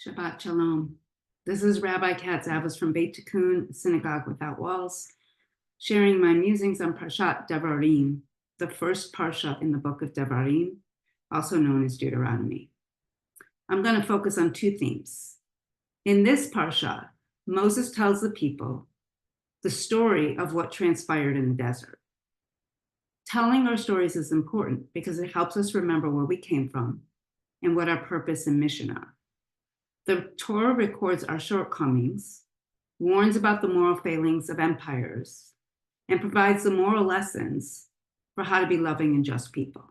Shabbat Shalom. This is Rabbi Cat from Beit Tikkun, Synagogue Without Walls, sharing my musings on Parsha Devarim, the first Parsha in the book of Devarim, also known as Deuteronomy. I'm going to focus on two themes. In this Parsha, Moses tells the people the story of what transpired in the desert. Telling our stories is important because it helps us remember where we came from and what our purpose and mission are. The Torah records our shortcomings, warns about the moral failings of empires, and provides the moral lessons for how to be loving and just people.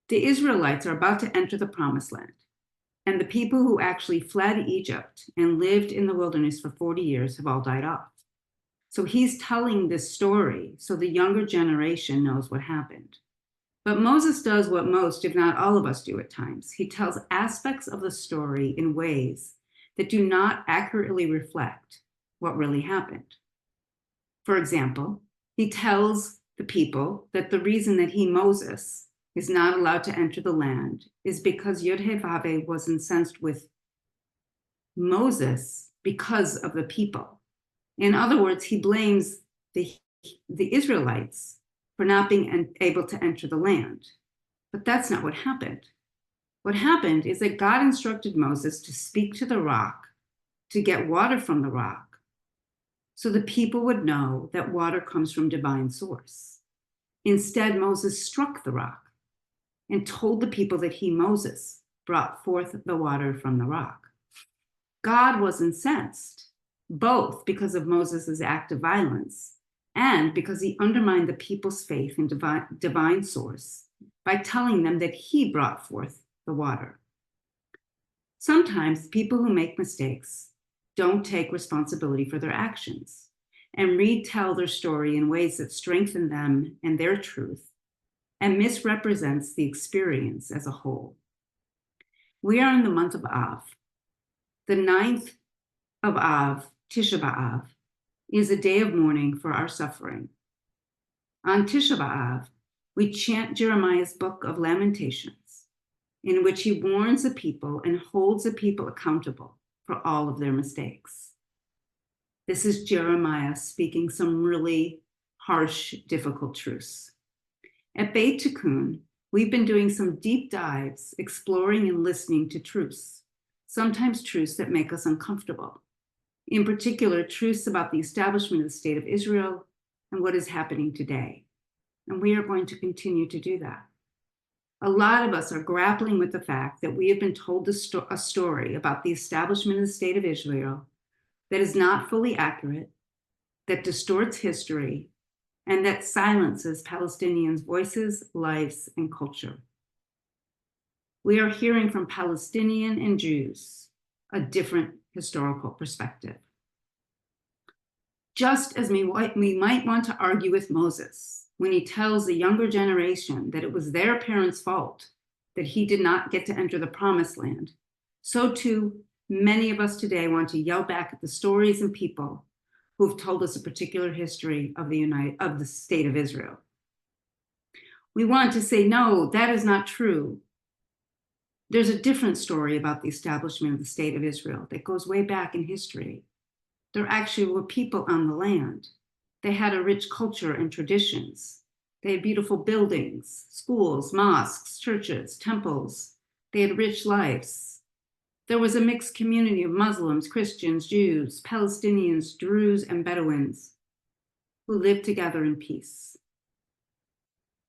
The Israelites are about to enter the Promised Land, and the people who actually fled Egypt and lived in the wilderness for 40 years have all died off. So he's telling this story so the younger generation knows what happened. But Moses does what most, if not all of us do at times. He tells aspects of the story in ways that do not accurately reflect what really happened. For example, he tells the people that the reason that Moses, is not allowed to enter the land is because Yod-Heh-Vav-Heh was incensed with Moses because of the people. In other words, he blames the Israelites for not being able to enter the land. But that's not what happened. What happened is that God instructed Moses to speak to the rock, to get water from the rock, so the people would know that water comes from divine source. Instead, Moses struck the rock and told the people that Moses, brought forth the water from the rock. God was incensed, both because of Moses' act of violence and because he undermined the people's faith in divine source by telling them that he brought forth the water. Sometimes people who make mistakes don't take responsibility for their actions and retell their story in ways that strengthen them and their truth and misrepresents the experience as a whole. We are in the month of Av. The 9th of Av, Tisha B'Av, is a day of mourning for our suffering. On Tisha B'Av, we chant Jeremiah's book of Lamentations, in which he warns the people and holds the people accountable for all of their mistakes. This is Jeremiah speaking some really harsh, difficult truths. At Beit Tikkun, we've been doing some deep dives, exploring and listening to truths, sometimes truths that make us uncomfortable. In particular, truths about the establishment of the state of Israel and what is happening today. And we are going to continue to do that. A lot of us are grappling with the fact that we have been told a story about the establishment of the state of Israel that is not fully accurate, that distorts history, and that silences Palestinians' voices, lives, and culture. We are hearing from Palestinian and Jews a different historical perspective. Just as we might want to argue with Moses when he tells the younger generation that it was their parents' fault that he did not get to enter the Promised Land, so too many of us today want to yell back at the stories and people who've told us a particular history of the state of Israel. We want to say, no, that is not true. There's a different story about the establishment of the state of Israel that goes way back in history. There actually were people on the land. They had a rich culture and traditions. They had beautiful buildings, schools, mosques, churches, temples. They had rich lives. There was a mixed community of Muslims, Christians, Jews, Palestinians, Druze, and Bedouins who lived together in peace.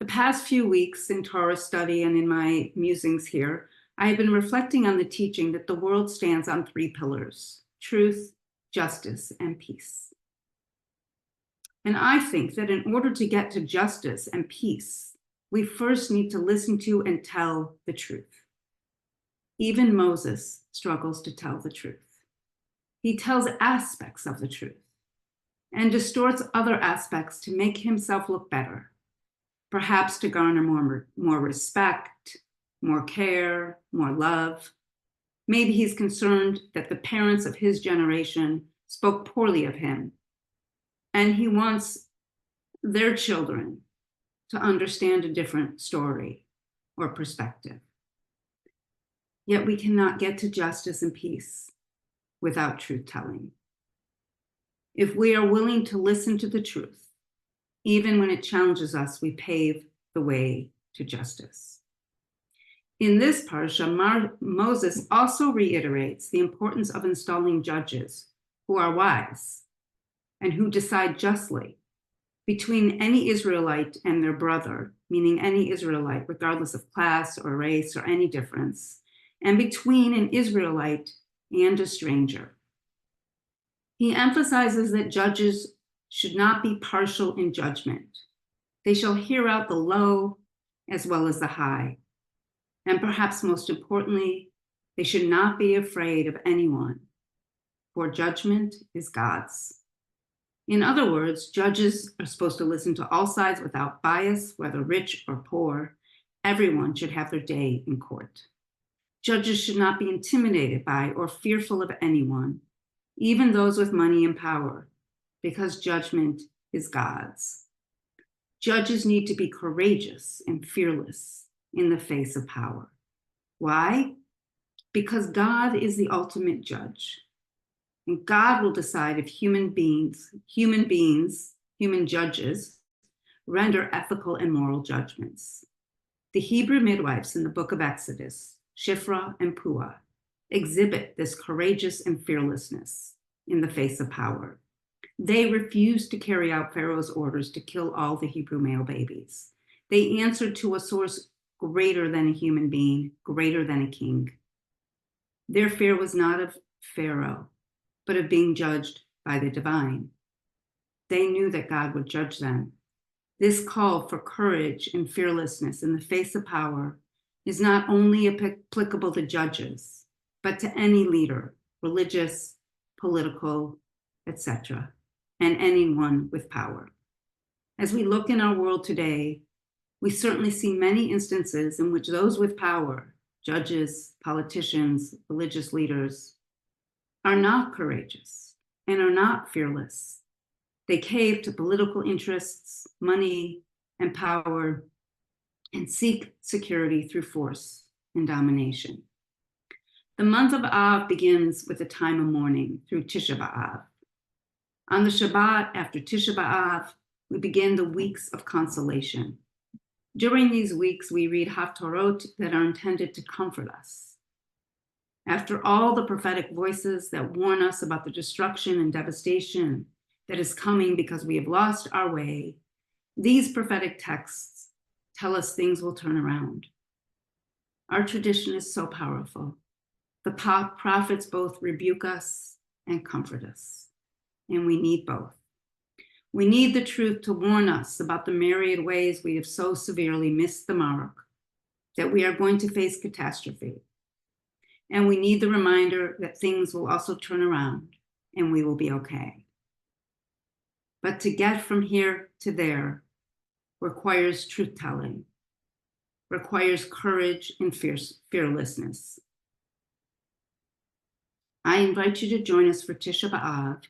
The past few weeks in Torah study and in my musings here, I have been reflecting on the teaching that the world stands on 3 pillars: truth, justice, and peace. And I think that in order to get to justice and peace, we first need to listen to and tell the truth. Even Moses struggles to tell the truth. He tells aspects of the truth and distorts other aspects to make himself look better, perhaps to garner more respect, more care, more love. Maybe he's concerned that the parents of his generation spoke poorly of him, and he wants their children to understand a different story or perspective. Yet we cannot get to justice and peace without truth-telling. If we are willing to listen to the truth, even when it challenges us, we pave the way to justice. In this parsha, Moses also reiterates the importance of installing judges who are wise and who decide justly between any Israelite and their brother, meaning any Israelite, regardless of class or race or any difference, and between an Israelite and a stranger. He emphasizes that judges should not be partial in judgment. They shall hear out the low as well as the high. And perhaps most importantly, they should not be afraid of anyone, for judgment is God's. In other words, judges are supposed to listen to all sides without bias, whether rich or poor. Everyone should have their day in court. Judges should not be intimidated by or fearful of anyone, even those with money and power, because judgment is God's. Judges need to be courageous and fearless in the face of power. Why? Because God is the ultimate judge. And God will decide if human judges, render ethical and moral judgments. The Hebrew midwives in the book of Exodus, Shifra and Puah, exhibit this courageous and fearlessness in the face of power. They refused to carry out Pharaoh's orders to kill all the Hebrew male babies. They answered to a source greater than a human being, greater than a king. Their fear was not of Pharaoh, but of being judged by the divine. They knew that God would judge them. This call for courage and fearlessness in the face of power is not only applicable to judges, but to any leader, religious, political, etc., and anyone with power. As we look in our world today, we certainly see many instances in which those with power, judges, politicians, religious leaders, are not courageous and are not fearless. They cave to political interests, money, and power, and seek security through force and domination. The month of Av begins with a time of mourning through Tisha B'Av. On the Shabbat after Tisha B'Av, we begin the weeks of consolation. During these weeks, we read Haftorot that are intended to comfort us. After all the prophetic voices that warn us about the destruction and devastation that is coming because we have lost our way, these prophetic texts tell us things will turn around. Our tradition is so powerful. The prophets both rebuke us and comfort us, and we need both. We need the truth to warn us about the myriad ways we have so severely missed the mark, that we are going to face catastrophe. And we need the reminder that things will also turn around and we will be okay. But to get from here to there requires truth-telling, requires courage and fearlessness. I invite you to join us for Tisha B'Av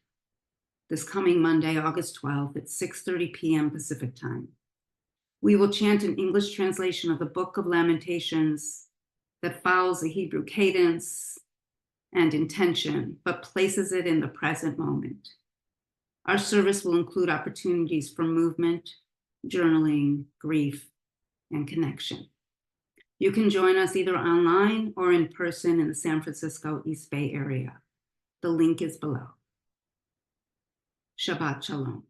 this coming Monday, August 12th at 6:30 p.m. Pacific time. We will chant an English translation of the Book of Lamentations that follows a Hebrew cadence and intention, but places it in the present moment. Our service will include opportunities for movement, journaling, grief, and connection. You can join us either online or in person in the San Francisco East Bay area. The link is below. Shabbat Shalom.